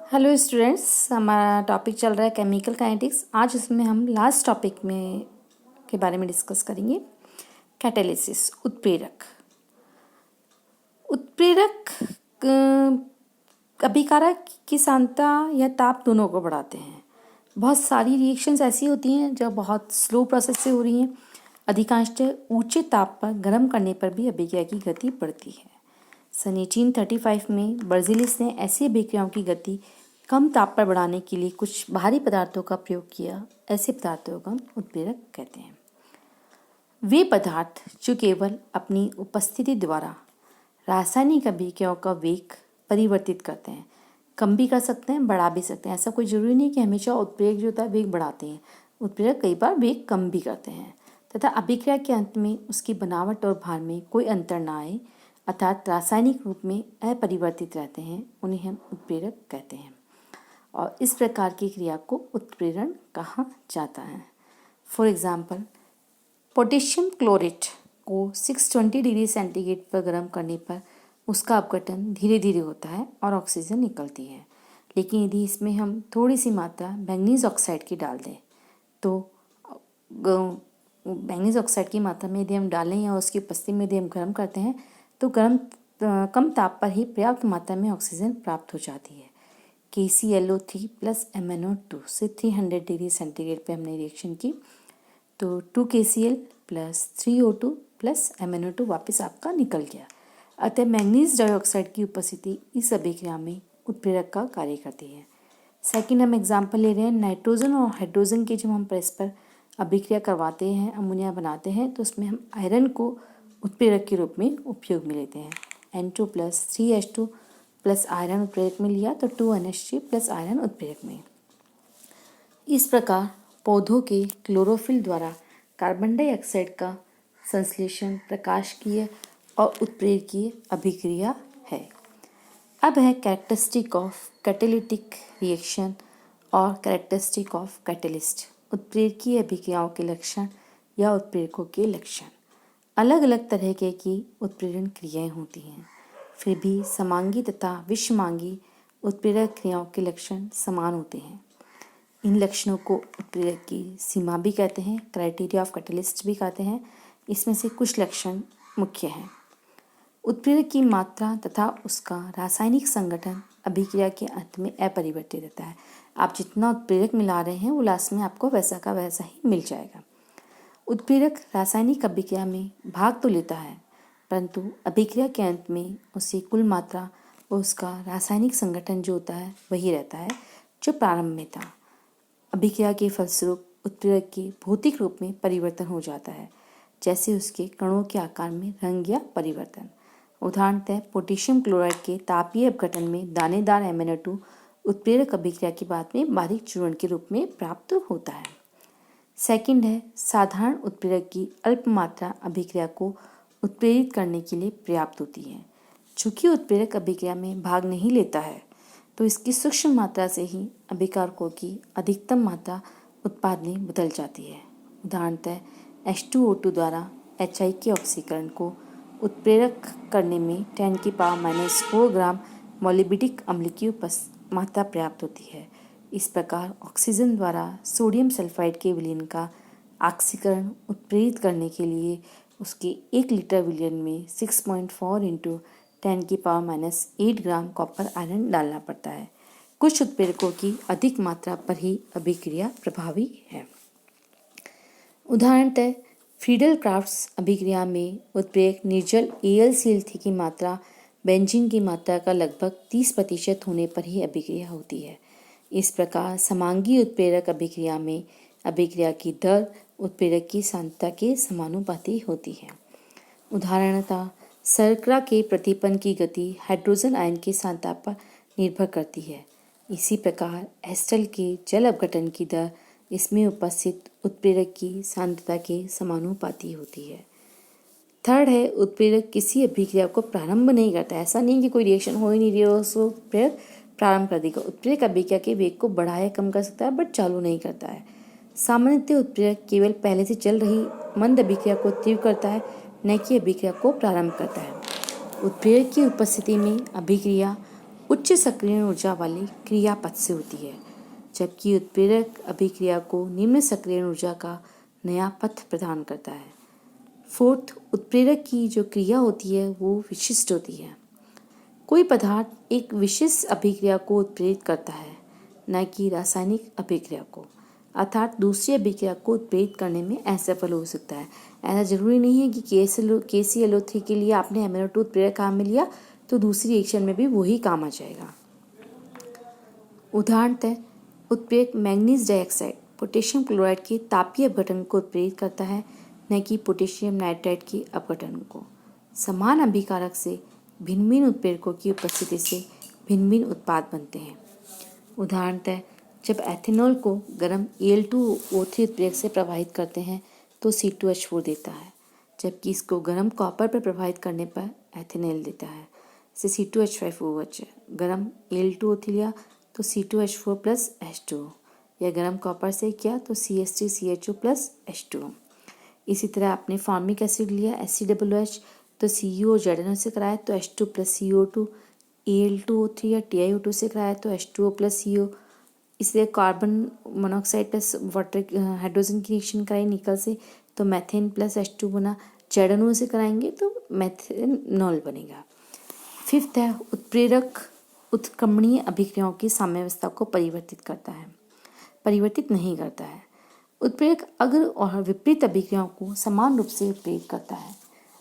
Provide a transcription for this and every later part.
Hello students, हमारा topic चल रहा है केमिकल काइनेटिक्स। आज इसमें हम लास्ट टॉपिक में के बारे में डिस्कस करेंगे, कैटालिसिस। उत्प्रेरक अभिकारक की सांद्रता या ताप दोनों को बढ़ाते हैं। बहुत सारी रिएक्शंस ऐसी होती हैं जो बहुत स्लो प्रोसेस से हो रही हैं। अधिकांशतः ऊंचे ताप पर गर्म करने पर भी अभिक्रिया की गति बढ़ती है। सन 1835 में बर्ज़िलिस ने ऐसी अभिक्रियाओं की गति कम ताप पर बढ़ाने के लिए कुछ बाहरी पदार्थों का प्रयोग किया। ऐसे पदार्थों को हम उत्प्रेरक कहते हैं। वे पदार्थ जो केवल अपनी उपस्थिति द्वारा रासायनिक अभिक्रियाओं का वेग परिवर्तित करते हैं, कम भी कर सकते हैं, बढ़ा भी सकते हैं। ऐसा कोई ज़रूरी नहीं कि हमेशा उत्प्रेरक जो होता है वेग बढ़ाते हैं। उत्प्रेरक कई बार वेग कम भी करते हैं तथा अभिक्रिया के अंत में उसकी बनावट और भार में कोई अंतर न आए, अर्थात रासायनिक रूप में अपरिवर्तित रहते हैं, उन्हें हम उत्प्रेरक कहते हैं। और इस प्रकार की क्रिया को उत्प्रेरण कहा जाता है। फॉर एग्जाम्पल, पोटेशियम क्लोरेट को 620 डिग्री सेंटीग्रेड पर गर्म करने पर उसका अपघटन धीरे धीरे होता है और ऑक्सीजन निकलती है। लेकिन यदि इसमें हम थोड़ी सी मात्रा मैंगनीज ऑक्साइड की डाल दें तो मैंगनीज ऑक्साइड की मात्रा में यदि हम डालें या उसकी उपस्थिति में यदि हम गर्म करते हैं तो कम ताप पर ही पर्याप्त मात्रा में ऑक्सीजन प्राप्त हो जाती है। KClO3 प्लस MnO2 से 300 डिग्री सेंटीग्रेड पे हमने रिएक्शन की तो 2KCl plus 3O2 plus MnO2 वापस आपका निकल गया। अतः मैंगनीज डाइऑक्साइड की उपस्थिति इस अभिक्रिया में उत्प्रेरक का कार्य करती है। सेकंड हम एग्जाम्पल ले रहे हैं, नाइट्रोजन और हाइड्रोजन के जब हम परस्पर अभिक्रिया करवाते हैं, अमोनिया बनाते हैं, तो उसमें हम आयरन को उत्प्रेरक के रूप में उपयोग में लेते हैं। N2 plus 3H2 plus iron उत्प्रेरक में लिया तो 2NH3 प्लस आयरन उत्प्रेरक में। इस प्रकार पौधों के क्लोरोफिल द्वारा कार्बन डाइऑक्साइड का संश्लेषण प्रकाशकीय और उत्प्रेरकीय अभिक्रिया है। अब है कैरेक्टरिस्टिक ऑफ कैटालिटिक रिएक्शन और कैरेक्टरिस्टिक ऑफ कैटलिस्ट। उत्प्रेरकीय अभिक्रियाओं के लक्षण या उत्प्रेरकों के लक्षण। अलग अलग तरह की उत्प्रेरण क्रियाएं होती हैं, फिर भी समांगी तथा विषमांगी उत्प्रेरक क्रियाओं के लक्षण समान होते हैं। इन लक्षणों को उत्प्रेरक की सीमा भी कहते हैं, क्राइटेरिया ऑफ कैटलिस्ट भी कहते हैं। इसमें से कुछ लक्षण मुख्य हैं। उत्प्रेरक की मात्रा तथा उसका रासायनिक संगठन अभिक्रिया के अंत में अपरिवर्तित रहता है। आप जितना उत्प्रेरक मिला रहे हैं वो लास्ट में आपको वैसा का वैसा ही मिल जाएगा। उत्प्रेरक रासायनिक अभिक्रिया में भाग तो लेता है, परंतु अभिक्रिया के अंत में उसकी कुल मात्रा और उसका रासायनिक संगठन जो होता है वही रहता है जो प्रारंभ में था। अभिक्रिया के फलस्वरूप उत्प्रेरक के भौतिक रूप में परिवर्तन हो जाता है, जैसे उसके कणों के आकार में रंग या परिवर्तन। उदाहरणतः पोटेशियम क्लोराइड के तापीय अपघटन में दानेदार MnO2 उत्प्रेरक अभिक्रिया के बाद में बारीक चूर्ण के रूप में प्राप्त होता है। सेकंड है, साधारण उत्प्रेरक की अल्प मात्रा अभिक्रिया को उत्प्रेरित करने के लिए पर्याप्त होती है। चूँकि उत्प्रेरक अभिक्रिया में भाग नहीं लेता है तो इसकी सूक्ष्म मात्रा से ही अभिकारकों की अधिकतम मात्रा उत्पाद में बदल जाती है। उदाहरणतः H2O2 द्वारा HI के ऑक्सीकरण को उत्प्रेरक करने में 10⁻⁻⁴ ग्राम मोलिब्डिक अम्ल की मात्रा पर्याप्त होती है। इस प्रकार ऑक्सीजन द्वारा सोडियम सल्फाइड के विलयन का ऑक्सीकरण उत्प्रेरित करने के लिए उसके 1 लीटर विलयन में 6.4 × 10⁻⁸ ग्राम कॉपर आयरन डालना पड़ता है। कुछ उत्प्रेरकों की अधिक मात्रा पर ही अभिक्रिया प्रभावी है। उदाहरणतः फ्रीडल क्राफ्ट्स अभिक्रिया में उत्प्रेरक निर्जल AlCl3 की मात्रा बेंजीन की मात्रा का लगभग 30% होने पर ही अभिक्रिया होती है। इस प्रकार समांगी उत्प्रेरक अभिक्रिया में अभिक्रिया की दर उत्प्रेरक की सांद्रता के समानुपाती होती है। उदाहरणतः शर्करा के प्रतिपन्न की गति हाइड्रोजन आयन की सांद्रता पर निर्भर करती है। इसी प्रकार एस्टर के जल अपघटन की दर इसमें उपस्थित उत्प्रेरक की सांद्रता के समानुपाती होती है। थर्ड है, उत्प्रेरक किसी अभिक्रिया को प्रारंभ नहीं करता। ऐसा नहीं कि कोई रिएक्शन हो ही नहीं रही हो सो उत्प्रेरक प्रारंभ कर देगा। उत्प्रेरक अभिक्रिया के वेग को बढ़ा या कम कर सकता है, बट चालू नहीं करता है। सामान्यतः उत्प्रेरक केवल पहले से चल रही मंद अभिक्रिया को तीव्र करता है, न कि अभिक्रिया को प्रारंभ करता है। उत्प्रेरक की उपस्थिति में अभिक्रिया उच्च सक्रियण ऊर्जा वाली क्रियापथ से होती है, जबकि उत्प्रेरक अभिक्रिया को निम्न सक्रियण ऊर्जा का नया पथ प्रदान करता है। फोर्थ, उत्प्रेरक की जो क्रिया होती है वो विशिष्ट होती है। कोई पदार्थ एक विशिष्ट अभिक्रिया को उत्प्रेरित करता है, न कि रासायनिक अभिक्रिया को, अर्थात दूसरी अभिक्रिया को उत्प्रेरित करने में असफल हो सकता है। ऐसा जरूरी नहीं है कि KClO3 के लिए आपने MnO2 उत्प्रेरक काम में लिया तो दूसरी रिएक्शन में भी वही काम आ जाएगा। उदाहरणतः उत्प्रेरक मैंगनीज डाइऑक्साइड पोटेशियम क्लोराइड के तापीय अपघटन को उत्प्रेरित करता है, न कि पोटेशियम नाइट्राइड के अपघटन को। समान अभिकारक से भिन्न भिन्न उत्प्रेरकों की उपस्थिति से भिन्न भिन्न उत्पाद बनते हैं। उदाहरणतः जब एथेनॉल को गर्म Al2O3 उत्प्रेरक से प्रवाहित करते हैं तो C2H4 देता है, जबकि इसको गर्म कॉपर पर प्रवाहित करने पर एथेनॉल देता है। जैसे C2H5OH गर्म Al2O3 लिया तो C2H4 प्लस H2O, या गर्म कॉपर से किया तो CH3CHO प्लस H2O। इसी तरह आपने फॉर्मिक एसिड लिया HCOOH तो CuO ZnO से कराया तो H2 प्लस CO2, Al2O3 या TiO2 से कराया तो H2O प्लस CO। इसलिए carbon monoxide plus water hydrogen की रिएक्शन कराई निकल से तो मैथेन प्लस H2 बना, ZnO से कराएंगे तो मैथेनॉल बनेगा। फिफ्थ है, उत्प्रेरक उत्क्रमणीय अभिक्रियाओं की साम्यावस्था को परिवर्तित नहीं करता है। उत्प्रेरक अग्र और विपरीत अभिक्रियाओं को समान रूप से उत्प्रेरित करता है,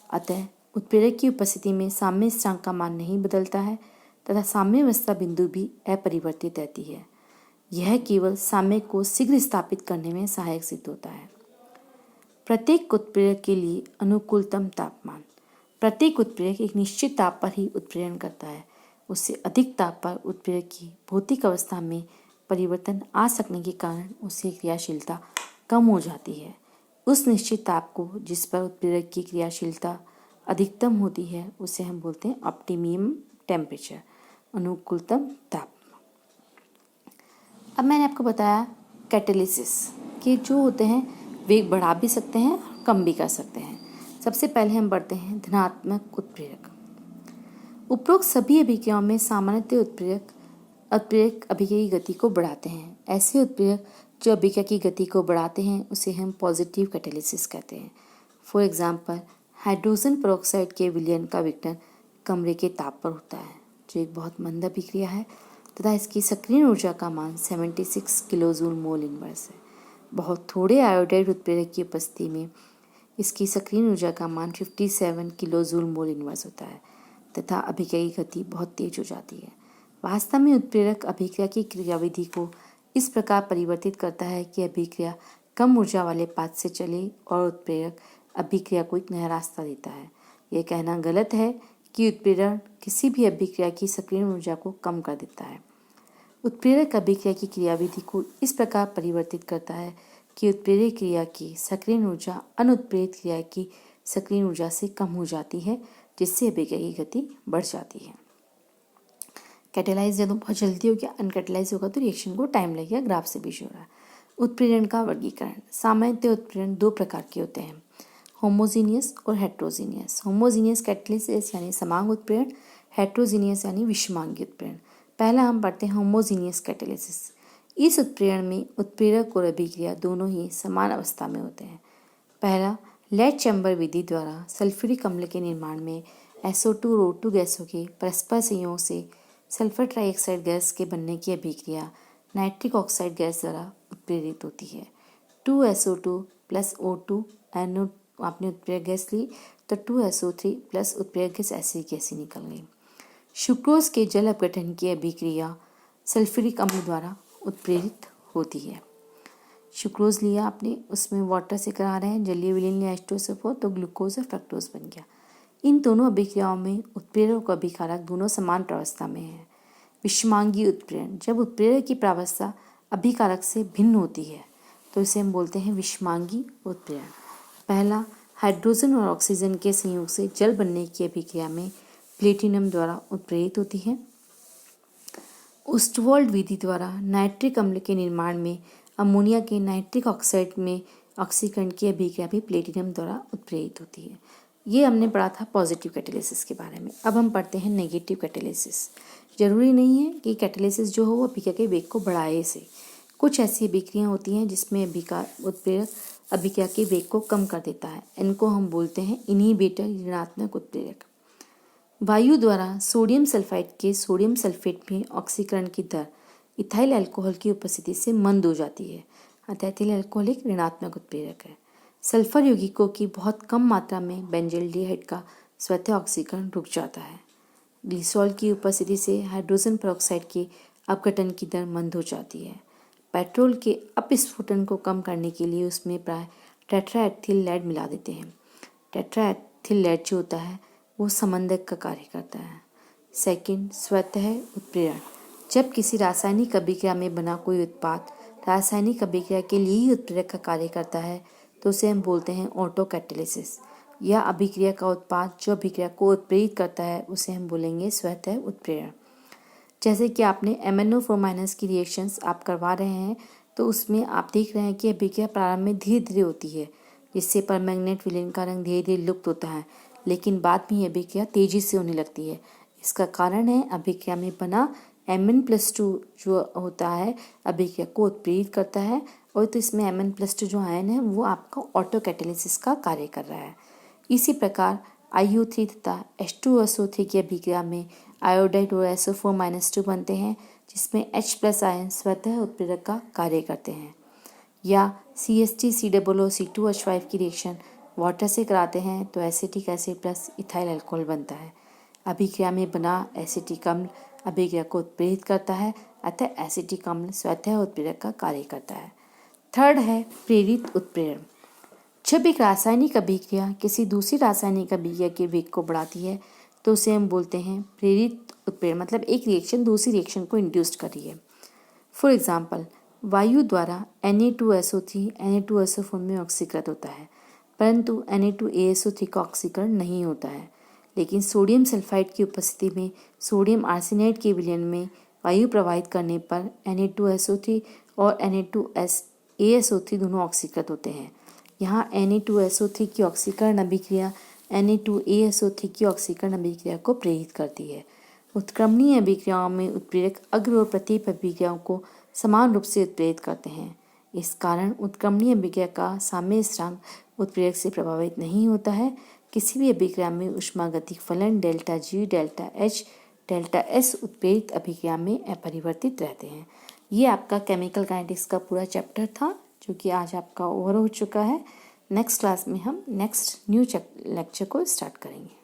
अतः उत्प्रेरक की उपस्थिति में साम्य स्थिरांक का मान नहीं बदलता है तथा साम्यावस्था बिंदु भी अपरिवर्तित रहती है। यह केवल साम्य को शीघ्र स्थापित करने में सहायक सिद्ध होता है। प्रत्येक उत्प्रेरक के लिए अनुकूलतम तापमान। प्रत्येक उत्प्रेरक एक निश्चित ताप पर ही उत्प्रेरण करता है। उससे अधिक ताप पर उत्प्रेरक की भौतिक अवस्था में परिवर्तन आ सकने के कारण उसकी क्रियाशीलता कम हो जाती है। उस निश्चित ताप को जिस पर उत्प्रेरक की क्रियाशीलता अधिकतम होती है उसे हम बोलते हैं ऑप्टिमम टेम्परेचर, अनुकूलतम ताप। अब मैंने आपको बताया कैटालिसिस के जो होते हैं वेग बढ़ा भी सकते हैं और कम भी कर सकते हैं। सबसे पहले हम बढ़ते हैं धनात्मक उत्प्रेरक। उपरोक्त सभी अभिक्रियाओं में सामान्यतः उत्प्रेरक अभिक्रिया की गति को बढ़ाते हैं। ऐसे उत्प्रेरक जो अभिक्रिया की गति को बढ़ाते हैं उसे हम पॉजिटिव कैटालिसिस कहते हैं। फॉर एग्जाम्पल, हाइड्रोजन पेरोक्साइड के विलयन का विघटन कमरे के ताप पर होता है, जो एक बहुत मंद अभिक्रिया है तथा इसकी सक्रिय ऊर्जा का मान 76 किलोजूल मोल इनवर्स है। बहुत थोड़े आयोडाइड उत्प्रेरक की उपस्थिति में इसकी सक्रिय ऊर्जा का मान 57 किलोजूल मोल इनवर्स होता है तथा अभिक्रिया की गति बहुत तेज हो जाती है। वास्तव में उत्प्रेरक अभिक्रिया की क्रियाविधि को इस प्रकार परिवर्तित करता है कि अभिक्रिया कम ऊर्जा वाले पाथ से चले और उत्प्रेरक अभिक्रिया को एक नया रास्ता देता है। यह कहना गलत है कि उत्प्रेरण किसी भी अभिक्रिया की सक्रिय ऊर्जा को कम कर देता है। उत्प्रेरक अभिक्रिया की क्रियाविधि को इस प्रकार परिवर्तित करता है कि उत्प्रेरक क्रिया की सक्रिय ऊर्जा अनुत्प्रेरित क्रिया की सक्रिय ऊर्जा से कम हो जाती है, जिससे अभिक्रिया की गति बढ़ जाती है। कैटेलाइज तो बहुत जल्दी हो गया, अनकैटेलाइज होगा तो रिएक्शन को टाइम लगेगा, ग्राफ से भी शो हो रहा है। उत्प्रेरण का वर्गीकरण। सामान्यतः उत्प्रेरण दो प्रकार के होते हैं, होमोजीनियस और हेट्रोजीनियस। होमोजीनियस कैटेलिसिस यानी समांग उत्प्रेरण, हेट्रोजीनियस यानी विषमांगी उत्प्रेरण। पहला हम पढ़ते हैं होमोजीनियस कैटेलिसिस। इस उत्प्रेरण में उत्प्रेरक और अभिक्रिया दोनों ही समान अवस्था में होते हैं। पहला, लेड चैम्बर विधि द्वारा सल्फ्यूरिक अम्ल के निर्माण में SO2 और O2 गैसों के परस्पर संयोग से सल्फर ट्राइऑक्साइड गैस के बनने की अभिक्रिया नाइट्रिक ऑक्साइड गैस द्वारा उत्प्रेरित होती है। 2SO2 प्लस O2 आपने उत्प्रेरक गैस ली तो 2SO3 प्लस उत्प्रेरक गैस ऐसी गैसी निकल गई। सुक्रोज के जल अपघटन की अभिक्रिया सल्फ्यूरिक अम्ल द्वारा उत्प्रेरित होती है। सुक्रोज लिया आपने, उसमें वाटर से करा रहे हैं, जलीय विलीन लिया H2SO4 तो ग्लूकोज और फ्रक्टोज बन गया। इन दोनों अभिक्रियाओं में उत्प्रेरक और अभिकारक दोनों समान प्रावस्था में है। विषमांगी उत्प्रेरण। जब उत्प्रेरक की प्रावस्था अभिकारक से भिन्न होती है तो इसे हम बोलते हैं विषमांगी उत्प्रेरण। पहला, हाइड्रोजन और ऑक्सीजन के संयोग से जल बनने की अभिक्रिया में प्लेटिनम द्वारा उत्प्रेरित होती है। ओस्टवाल्ड विधि द्वारा नाइट्रिक अम्ल के निर्माण में अमोनिया के नाइट्रिक ऑक्साइड में ऑक्सीकरण की अभिक्रिया भी प्लेटिनम द्वारा उत्प्रेरित होती है। ये हमने पढ़ा था पॉजिटिव कैटालिसिस के बारे में। अब हम पढ़ते हैं नेगेटिव कैटालिसिस। जरूरी नहीं है कि कैटालिसिस जो हो वो अभिक्रिया के वेग को बढ़ाए से। कुछ ऐसी अभिक्रियाएं होती हैं जिसमें उत्प्रेरक अभिक्रिया के वेग को कम कर देता है। इनको हम बोलते हैं इनहिबिटर, ऋणात्मक उत्प्रेरक। वायु द्वारा सोडियम सल्फाइड के सोडियम सल्फेट में ऑक्सीकरण की दर इथाइल अल्कोहल की उपस्थिति से मंद हो जाती है, अतः इथाइल अल्कोहल एक ऋणात्मक उत्प्रेरक है। सल्फर यौगिकों की बहुत कम मात्रा में बेंजल्डिहाइड का स्वतः ऑक्सीकरण रुक जाता है। ग्लिसरॉल की उपस्थिति से हाइड्रोजन पेरोक्साइड के अपघटन की दर मंद हो जाती है। पेट्रोल के अपस्फुटन को कम करने के लिए उसमें प्राय टेट्राएथिल लेड मिला देते हैं। टेट्राएथिल लेड जो होता है वो समंदक का कार्य करता है। सेकंड, स्वतः उत्प्रेरण। जब किसी रासायनिक अभिक्रिया में बना कोई उत्पाद रासायनिक अभिक्रिया के लिए ही उत्प्रेरक का कार्य करता है तो उसे हम बोलते हैं ऑटो कैटालिसिस। या अभिक्रिया का उत्पाद जो अभिक्रिया को उत्प्रेरित करता है उसे हम बोलेंगे स्वतः उत्प्रेरण। जैसे कि आपने MnO4- की रिएक्शंस आप करवा रहे हैं तो उसमें आप देख रहे हैं कि अभिक्रिया प्रारंभ में धीरे धीरे होती है, जिससे परमैंगनेट विलेन का रंग धीरे धीरे लुप्त होता है, लेकिन बाद में अभिक्रिया तेजी से होने लगती है। इसका कारण है अभिक्रिया में बना Mn+2 जो होता है अभिक्रिया को उत्प्रेरित करता है, और तो इसमें Mn+2 जो आयन है वो आपका ऑटो कैटालिसिस का कार्य कर रहा है। इसी प्रकार IO3 तथा H2SO3 की अभिक्रिया में आयोडाइड और SO4- बनते हैं, जिसमें H+ आयन स्वतः उत्प्रेरक का कार्य करते हैं। या CH3COO2H5 की रिएक्शन वाटर से कराते हैं तो acetic acid plus ethyl alcohol बनता है। अभिक्रिया में बना एसिटिक अम्ल अभिक्रिया को उत्प्रेरित करता है, अतः एसिटिक अम्ल स्वतः उत्प्रेरक का कार्य करता है। थर्ड है प्रेरित उत्प्रेरण। जब एक रासायनिक अभिक्रिया किसी दूसरी रासायनिक अभिक्रिया के वेग को बढ़ाती है तो उसे हम बोलते हैं प्रेरित उत्प्रेरण, मतलब एक रिएक्शन दूसरी रिएक्शन को इंड्यूस कर रही है। फॉर एग्जाम्पल, वायु द्वारा Na2SO3 Na2SO4 में ऑक्सीकृत होता है, परंतु Na2ASO3 का ऑक्सीकरण नहीं होता है। लेकिन सोडियम सल्फाइड की उपस्थिति में सोडियम आर्सेनाइड के विलयन में वायु प्रवाहित करने पर Na2SO3 और Na2ASO3 दोनों ऑक्सीकृत होते हैं। यहाँ Na2SO3 की ऑक्सीकरण अभिक्रिया Na2ASO3 की ऑक्सीकरण अभिक्रिया को प्रेरित करती है। उत्क्रमणीय अभिक्रियाओं में उत्प्रेरक अग्र और प्रतीप अभिक्रियाओं को समान रूप से उत्प्रेरित करते हैं। इस कारण उत्क्रमणीय अभिक्रिया का साम्य स्थिरांक उत्प्रेरक से प्रभावित नहीं होता है। किसी भी अभिक्रिया में ऊष्मागतिक फलन ΔG, ΔH, ΔS उत्प्रेरित अभिक्रिया में अपरिवर्तित रहते हैं। ये आपका केमिकल काइनेटिक्स का पूरा चैप्टर था, जो कि आज आपका ओवर हो चुका है। नेक्स्ट क्लास में हम नेक्स्ट न्यू लेक्चर को स्टार्ट करेंगे।